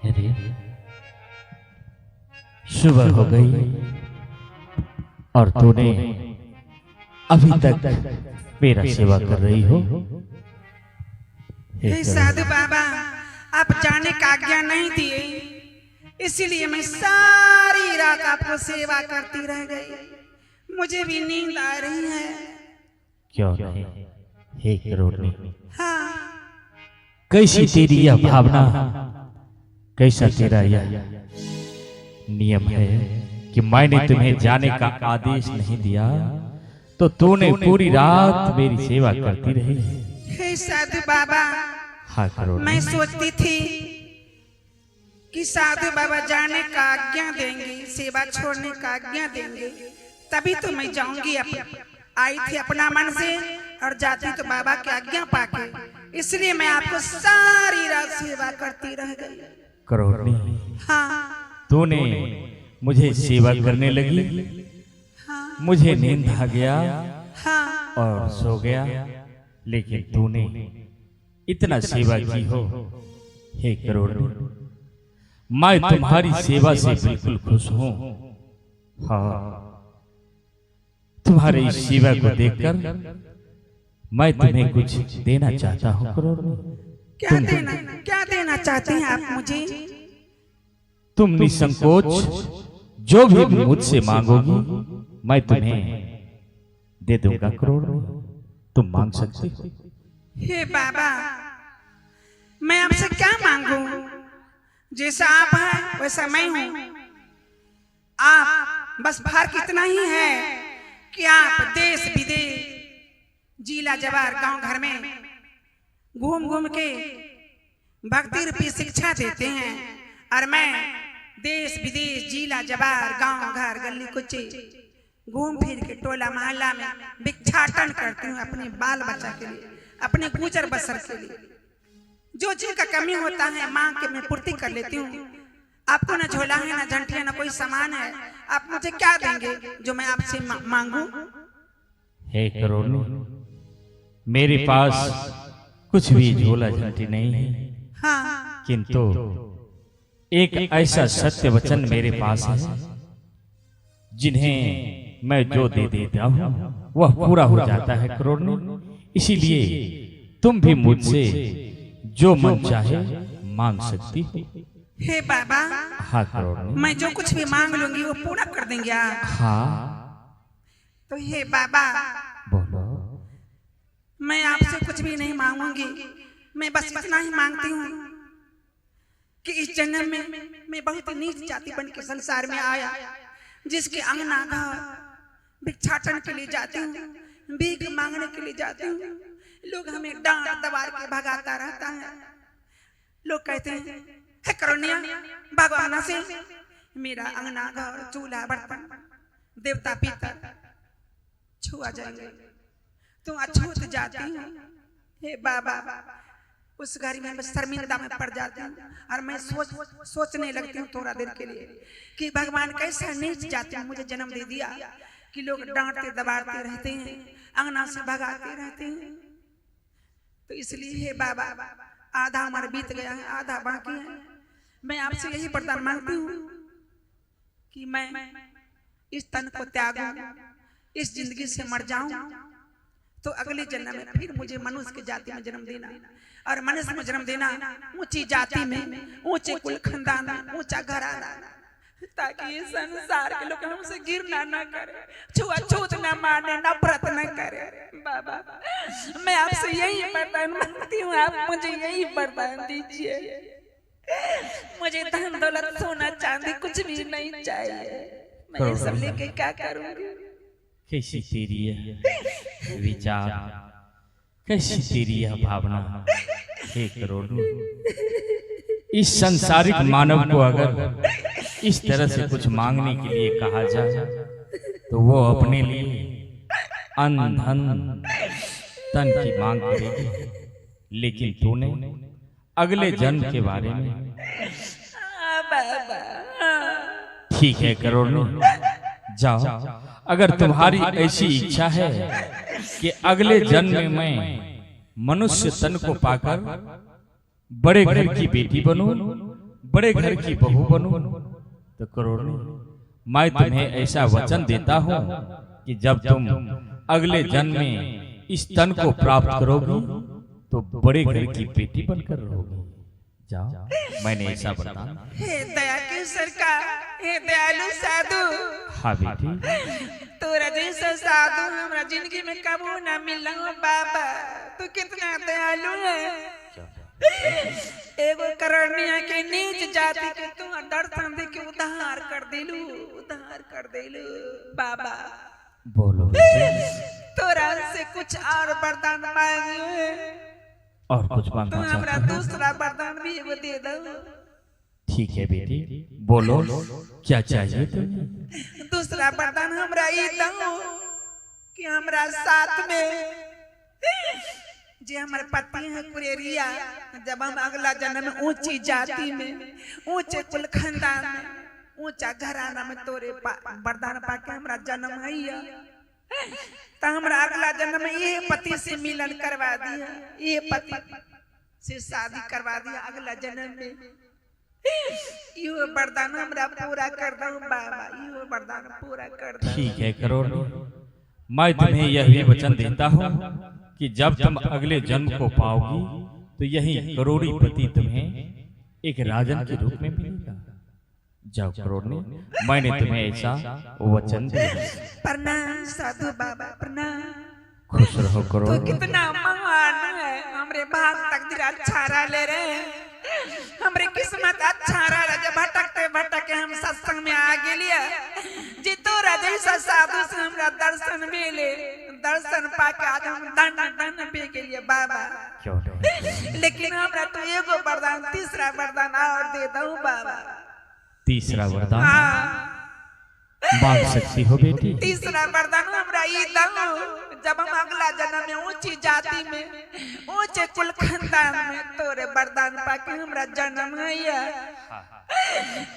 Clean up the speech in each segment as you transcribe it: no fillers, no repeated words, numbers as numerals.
अरे सुबह हो गई और तूने अभी तक मेरा सेवा कर रही हो। हे साधु बाबा, आप जाने का आज्ञा नहीं दिए, इसीलिए मैं सारी रात आपको सेवा करती रह गई। मुझे भी नींद आ रही है। क्यों नहीं? हे करोड़नी, हाँ, कैसी तेरी यह भावना, कैसा तेरा यह नियम है कि मैंने तुम्हें जाने का आदेश नहीं दिया तो तूने पूरी रात मेरी सेवा करती रही। हे साधु बाबा, हाँ करोड़नी, मैं सोचती थी कि साधु बाबा जाने का आज्ञा देंगे, सेवा छोड़ने का आज्ञा देंगे, तभी तो मैं जाऊंगी। आई थी अपना मन से और जाती तो बाबा की आज्ञा पाके, इसलिए मैं आपको सारी रात सेवा करती रह गई। करोड़नी, हाँ, तूने मुझे सेवा करने लगी, हाँ, मुझे नींद आ गया हाँ, और सो गया, लेकिन तूने इतना सेवा की हो। हे करोड़नी, मैं तुम्हारी सेवा से बिल्कुल खुश हूँ। हाँ, तुम्हारी इस सेवा को देखकर मैं तुम्हें कुछ देना चाहता हूँ करोड़नी। क्या देना चाहते हैं आप मुझे? तुम निसंकोच जो भी मुझसे मांगोगी मैं तुम्हें दे दूंगा करोड़नी। तुम मांग सकते हो। हे बाबा, मैं आपसे क्या मांगू? जैसा आप हैं वैसा मैं हूँ। आप बस फर्क इतना ही है कि आप देश विदेश जिला जवार गांव घर में घूम घूम के भक्ति रूपी शिक्षा देते हैं, और मैं देश विदेश जिला जवार गांव घर गली कुचे घूम फिर के टोला मोहल्ला में भिक्षाटन करती हूँ अपने बाल बच्चा के लिए, अपने गुजर बसर के लिए। जो चीज का कमी होता है मांग के मैं पूर्ति कर लेती हूँ। आपको ना झोला है ना झंटिया ना कोई सामान है, आप मुझे क्या देंगे जो मैं आपसे मांगू? हे करोड़नी, मेरे पास कुछ भी झोला झंटी नहीं है, हाँ, किंतु एक ऐसा सत्य वचन मेरे पास है जिन्हें मैं जो दे देता हूँ वह पूरा हो जाता है करोड़नी। इसीलिए तुम भी मुझसे जो मन चाहे मांग सकती हो। हे बाबा, हाँ करोड़नी, मैं जो कुछ भी मांग लूंगी वो पूरा कर देंगे आप? हाँ तो हे बाबा, बोलो। मैं आपसे कुछ भी नहीं मांगूंगी, मैं बस इतना ही मांगती हूँ कि इस जन्म में मैं बहुत नीच जाति बन के संसार में आया, जिसके अंगना घर भिक्षाटन के लिए जाती हूँ, भीख मांगने के लिए जाती हूँ। लोग हमें डांट दबार के भगाता रहता है। लोग कहते हैं हे करोड़निया, भगवान से मेरा अंगना घर चूल्हा बर्तन देवता पितर छुआ जाएंगे, तुम अछूत जाती हो। हे बाबा, उस घर में मैं शर्मिंदा में पड़ जाती हूँ और मैं सोचने लगती हूँ थोड़ा देर के लिए कि भगवान कैसा नीच जाति में मुझे जन्म दे दिया कि लोग डांटते दबाड़ते रहते हैं, अंगना से भगाते रहते हैं। तो इसलिए हे बाबा, आधा उम्र बीत गया है, आधा बाकी है। मैं आपसे यही वरदान मांगती हूँ कि मैं इस तन को त्यागूं, इस जिंदगी से मर जाऊं, तो अगले जन्म में फिर मुझे मनुष्य की जाति में जन्म देना, और मनुष्य में जन्म देना ऊंची जाति में, ऊंचे कुल खानदान में, ऊंचा घराना, ताकि ये संसार के लोग हमसे गिरना न करे, छुआछूत न माने, नफरत न करे। बाबा, मैं आपसे यही वरदान मांगती हूँ, आप मुझे यही वरदान दीजिए। मुझे धन दौलत सोना चांदी कुछ भी नहीं चाहिए, मैं ये सब लेके क्या करूँगी? कैसी तेरी यह विचार, कैसी तेरी यह भावना। हे करोड़नी, इस सांसारिक मानव को अगर इस तरह से कुछ मांगने के लिए कहा जाए तो वो अपने लिए अन्न धन तन की मांग करेगी, लेकिन तूने अगले जन्म के बारे में। ठीक है करोड़नी, जाओ, अगर तुम्हारी ऐसी इच्छा है कि अगले जन्म में मनुष्य तन को पाकर बड़े घर की बेटी बनूं, बड़े घर की बहू बनूं तो करोड़नी, मैं तुम्हें ऐसा वचन देता हूँ कि जब तुम अगले जन्म में इस तन को प्राप्त करोगी तो बड़े घर की बेटी बनकर रहोगी। जाओ, मैंने ऐसा बताया। हे दया के सरकार, हे दयालु साधु। हाँ बेटी, तोरा जैसा साधु हमरा जिंदगी में कबू ना मिला बाबा। तू कितना दयालु है। एगो करनिया के नीच जाति के तू दर्शन दे के उद्धार कर देलू बाबा। बोलो तोरा से कुछ और वरदान मांगियो, और कुछ मांगना तू हमरा चाहते हो? दूसरा वरदान भी एगो दे दो। ठीक है बेटी, बोलो क्या चाहिए तुम्हें? दूसरा वरदान हमरा ई दो कि हमरा साथ में जे हमारे पति है कुरेरिया, जब हम अगला जन्म में ऊंची जाति में, ऊंचे कुल खानदान में, ऊंचा घराना में तोरे वरदान पाके हमरा जन्म है, तो हमरा अगला जन्म में ये पति से मिलन करवा दिया, ये पति से शादी करवा दिया अगला जन्म में। यो वरदान हमरा पूरा कर दो बाबा, यो वरदान पूरा कर दो। ठीक है करोड़नी, मैं तुम्हें यह भी वचन देता हूँ कि जब तुम अगले जन्म को पाओगी तो यही करोड़ीपति तुम्हें एक राजन के रूप में मिलेगा। जाओ करोड़नी, मैंने तुम्हें ऐसा वचन दिया। प्रणाम साधु बाबा, प्रणाम। खुश रहो तो करोड़नी। कितना महान है, हमरे भाग तकदीर अच्छा रहे रे, हमरे किस्मत अच्छा रहा। जब भटकते भटके हम सत्संग में आ गेलिया, जी तोरा जैसा साधु से हमरा दर्शन मिले, दर्शन पाके आज हम दंड पे गेलिए बाबा। क्यों नहीं? लेकिन हमरा तो एगो वरदान, तीसरा वरदान और दे दो बाबा। तीसरा वरदान हाँ, मांग सकती हो बेटी। तीसरा वरदान हमरा ई दो, जब हम अगला जन्म में ऊंची जाति में, ऊंचे कुल खानदान में तोरे वरदान पाके हमरा जन्म है,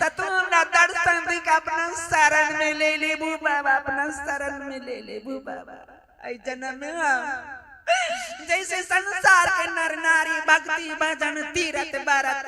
तो तू हमरा दर्शन दी के अपना शरण में ले लेबू बाबा, अपना शरण में ले लेबू बाबा। आई जन्म में जैसे संसार के नर नारी भक्ति भजन तीरथ व्रत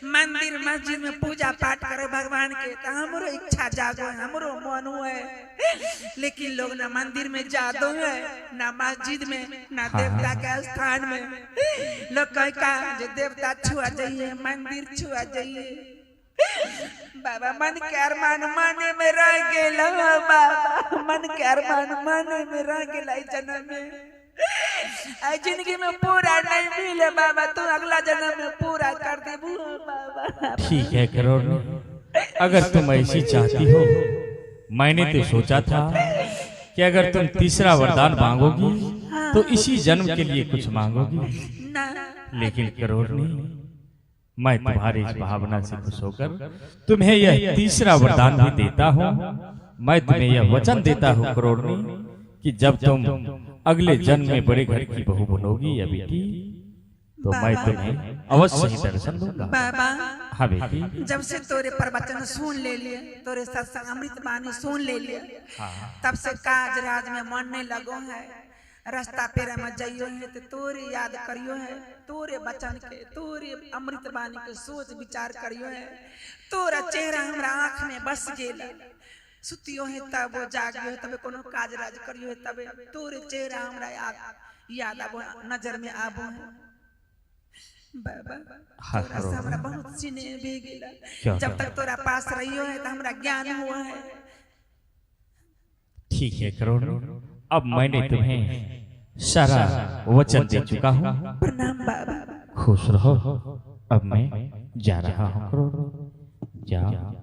मंदिर मस्जिद में पूजा पाठ करे भगवान के, तो हमरो इच्छा जागो है, हमरो मन है। लेकिन लोग ना मंदिर में जादो है, ना मस्जिद में, ना देवता के स्थान में। लोग कहे का जो देवता छुआ जाइए, मंदिर छुआ जाइए। बाबा मन के अरमान माने में रह गेल बाबा, मन के अरमान माने में रह गेल जन्म में। आई जिंदगी में पूरा नहीं मिले बाबा, तू अगला जन्म में पूरा कर दे बाबा। ठीक है करोड़नी, अगर तुम ऐसी चाहती हो, मैंने तो सोचा था कि अगर तुम तीसरा वरदान मांगोगी तो इसी जन्म के लिए कुछ मांगोगी। ना, लेकिन करोड़नी, मैं तुम्हारी इस भावना से खुश होकर तुम्हें यह तीसरा वरदान भी देता हूँ। मैं तुम्हें यह वचन देता हूँ करोड़नी कि जब तुम अगले जन्म में बड़े घर की बहू बनोगी या बेटी, तो मैं तुम्हें अवश्य ही दर्शन दूंगा बाबा। हाँ बेटी, जब से तोरे प्रवचन सुन ले लिए, तोरे सत्संग अमृत बानी सुन ले लिए, तब से काज राज में मन नहीं लगो है। रास्ता पेरा में जाइयो है तो तोरे याद करियो है, तोरे बचन के, तोरे अमृत बानी के सोच विचार करियो है। तोरा चेहरा हमरा आँख में बस गेला, सुतियो है तब जागियो है, तब कोनो काज राज करियो है, तब तोरे चेहरा हमरा याद आबो, नजर में आबो है बाबा। तोरा से हमरा बहुत स्नेह भी गेला, जब तक तोरा पास रहियो है तो हमरा ज्ञान हुआ है। ठीक है करोड़नी, अब मैंने तुम्हें सारा वचन दे चुका हूँ। प्रणाम बाबा। खुश रहो, अब मैं जा रहा हूँ करोड़नी, जाओ।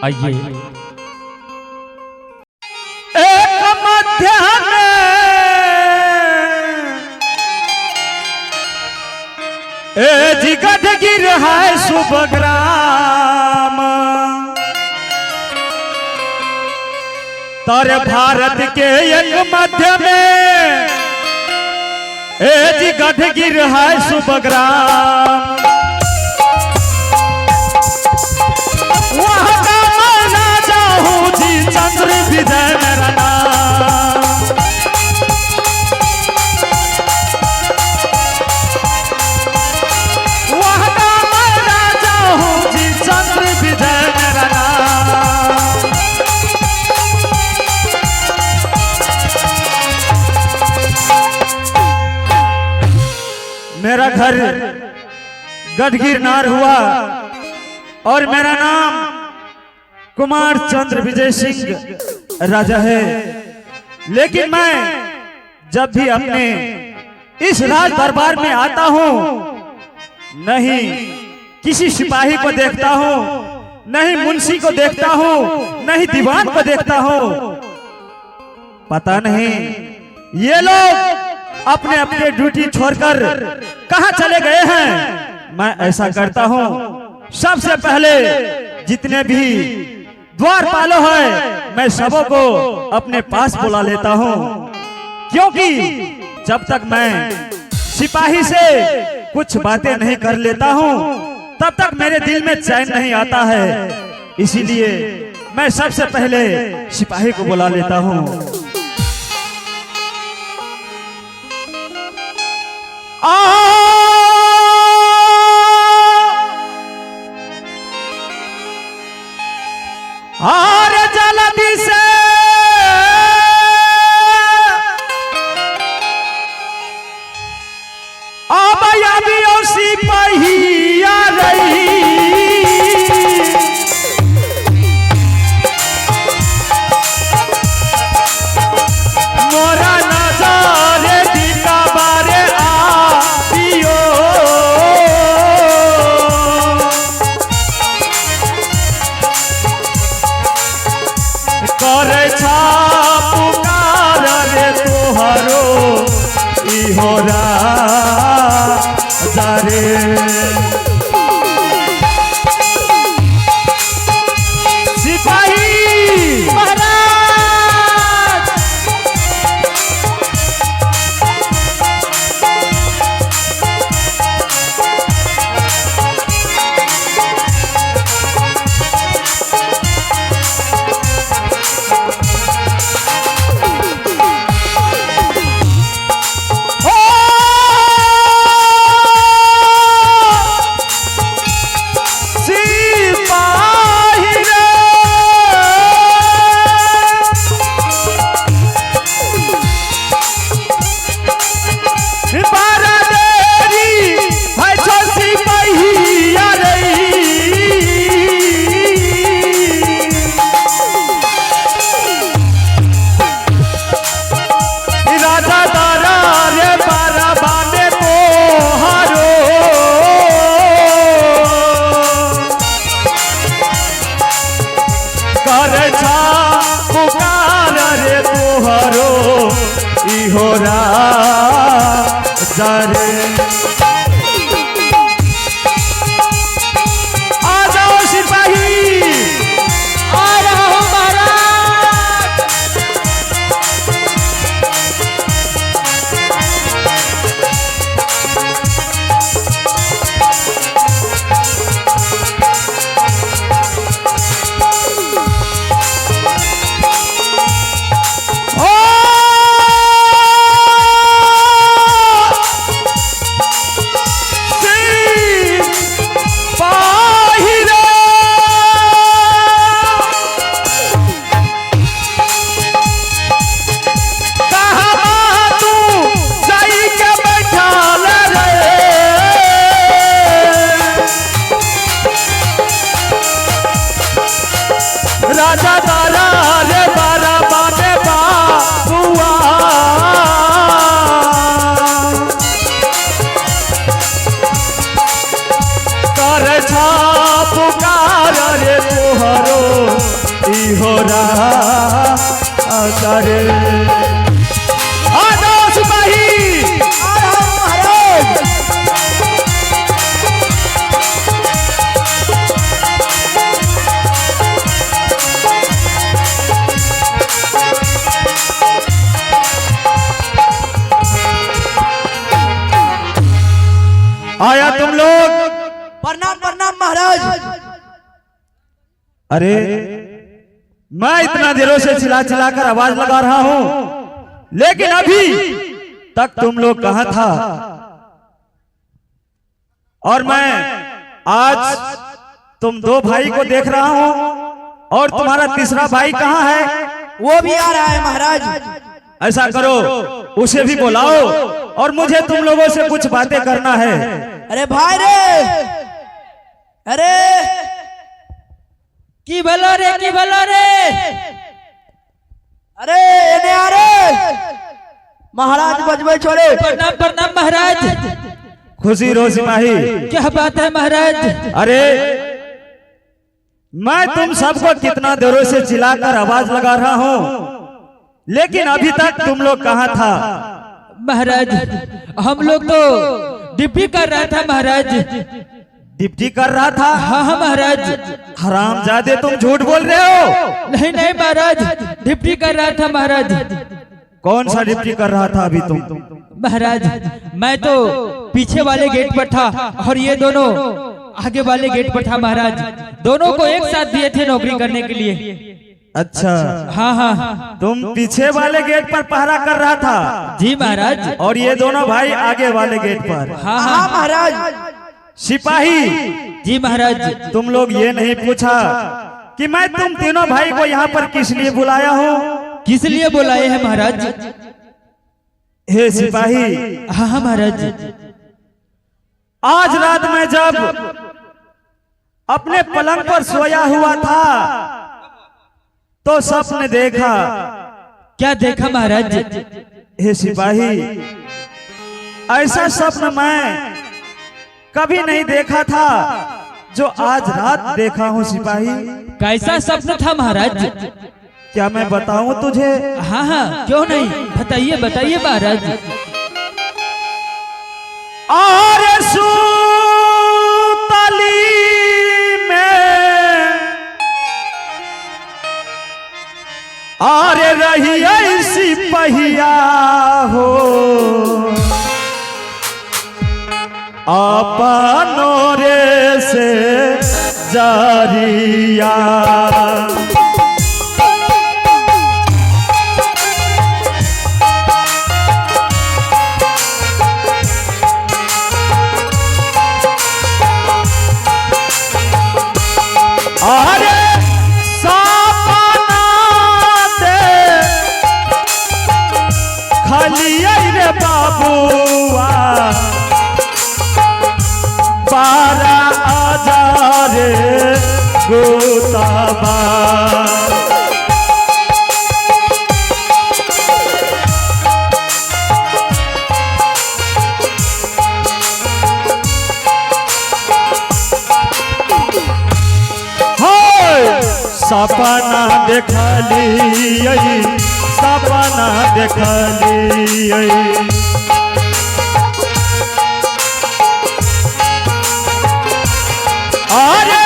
आइए एक मध्याह्न जिगट गिर है शुभग्राम, तर भारत के एक मध्य में जिगट गिर है शुभग्राम। वहाँ का माना घर गढ़गिरनार हुआ और मेरा नाम कुमार चंद्र विजय सिंह राजा है। लेकिन मैं जब भी अपने इस राज दरबार में आता हूँ, नहीं किसी सिपाही को देखता हूँ, नहीं मुंशी को देखता हूँ, नहीं दीवान को देखता हूँ। पता नहीं ये लोग अपने अपने ड्यूटी छोड़कर कहाँ चले गए हैं। मैं ऐसा करता हूँ, सबसे पहले जितने भी द्वारपालों है मैं सबों को अपने पास बुला लेता हूँ, क्योंकि जब तक मैं सिपाही से कुछ बातें नहीं कर लेता हूँ तब तक मेरे दिल में चैन नहीं आता है। इसीलिए मैं सबसे पहले सिपाही को बुला लेता हूँ। और जल्दी से अभी सिपाही आ रही, मोरा नजारे दिखा बारे आदियो, करे छा पुकार रे तोहरो इहोरा जारे। सिपाही महाराज इहोरा जारे। आ जाओ सिपाही, आ रहा हूं महाराज। राजा तारा रे बारा बाने बाबुआ, कर छा पुकार रे तोहरो इहोरा करे। आ जाओ सिपाही, आ रहा हूं महाराज। आया तुम लोग? प्रणाम प्रणाम महाराज। अरे मैं इतना देरों से चिल्ला चिल्ला कर आवाज लगा रहा हूं, लेकिन अभी तक तुम लोग कहां था? और मैं आज तुम दो भाई को देख रहा हूं और तुम्हारा तीसरा भाई कहां है? वो भी आ रहा है महाराज। ऐसा करो, उसे भी बुलाओ और मुझे तुम लोगों से कुछ बातें करना है। अरे भाई रे, अरे की भलो रे, की भलो रे। अरे एने आ रे महाराज बजबै छोड़े। प्रणाम प्रणाम महाराज। खुशी रो सिपाही। क्या बात है महाराज? अरे मैं तुम सबको कितना देरों से चिल्लाकर आवाज लगा रहा हूँ, लेकिन अभी तक तुम लोग कहाँ था? महाराज हम लोग तो डिप्टी कर रहा था महाराज। डिप्टी कर रहा था? हाँ हाँ महाराज। हरामजादे तुम झूठ बोल रहे हो। नहीं नहीं महाराज, डिप्टी कर रहा था महाराज। कौन सा डिप्टी कर रहा था अभी तुम? महाराज मैं तो पीछे वाले गेट पर था और ये दोनों आगे वाले गेट पर था महाराज। दोनों को एक साथ दिए थे नौकरी करने के लिए। अच्छा हाँ हाँ। तुम पीछे वाले गेट पर पहरा कर रहा था? जी महाराज। और ये दोनों भाई आगे वाले गेट पर? हाँ हाँ हाँ महाराज। सिपाही जी महाराज। तुम लोग ये नहीं पूछा कि मैं तुम तीनों भाई को यहाँ पर किस लिए बुलाया हूँ? किस लिए बुलाए हैं महाराज? हे सिपाही, हाँ हाँ महाराज। आज रात में जब अपने पलंग पर सोया हुआ था तो सपने देखा। क्या देखा महाराज? हे सिपाही, ऐसा सपन मैं कभी नहीं देखा था जो आज रात देखा हूँ सिपाही। कैसा सपना था महाराज? क्या मैं बताऊं तुझे? हाँ हाँ क्यों नहीं, बताइए बताइए महाराज। और सूतली में और रही ऐसी पहिया हो, अपनों रे से जारिया। अरे सपना दे खलिया रे बाबुआ, 12,000 गोताबा। सपना देखली, सपना देखली। अरे